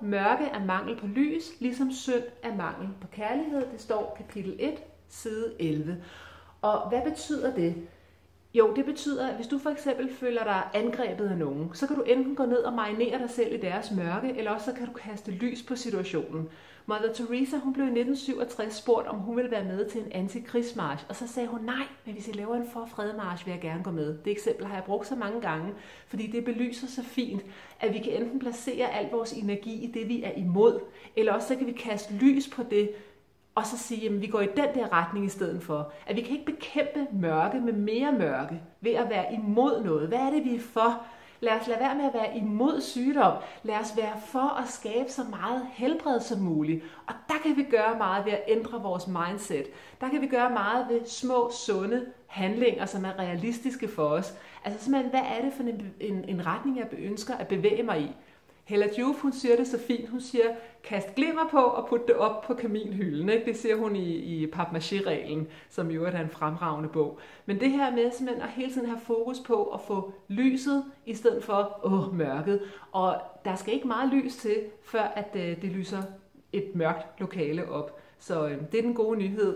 Mørke er mangel på lys, ligesom synd er mangel på kærlighed. Det står kapitel 1, side 11. Og hvad betyder det? Jo, det betyder, at hvis du for eksempel føler dig angrebet af nogen, så kan du enten gå ned og marinere dig selv i deres mørke, eller også så kan du kaste lys på situationen. Mother Teresa, hun blev i 1967 spurgt, om hun ville være med til en antikrigsmarch, og så sagde hun, nej, men hvis I laver en for-fred-march, vil jeg gerne gå med. Det eksempel har jeg brugt så mange gange, fordi det belyser så fint, at vi kan enten placere al vores energi i det, vi er imod, eller også så kan vi kaste lys på det, og så sige, at vi går i den der retning i stedet for. At vi kan ikke bekæmpe mørke med mere mørke ved at være imod noget. Hvad er det, vi er for? Lad os lade være med at være imod sygdom. Lad os være for at skabe så meget helbred som muligt. Og der kan vi gøre meget ved at ændre vores mindset. Der kan vi gøre meget ved små, sunde handlinger, som er realistiske for os. Altså simpelthen, hvad er det for en retning, jeg ønsker at bevæge mig i? Hella Juf, hun siger det så fint. Hun siger, kast glimmer på og put det op på kaminhylden. Ikke? Det siger hun i papmaché-reglen, som jo er en fremragende bog. Men det her med simpelthen at hele tiden have fokus på at få lyset, i stedet for mørket. Og der skal ikke meget lys til, før at det lyser et mørkt lokale op. Så det er den gode nyhed.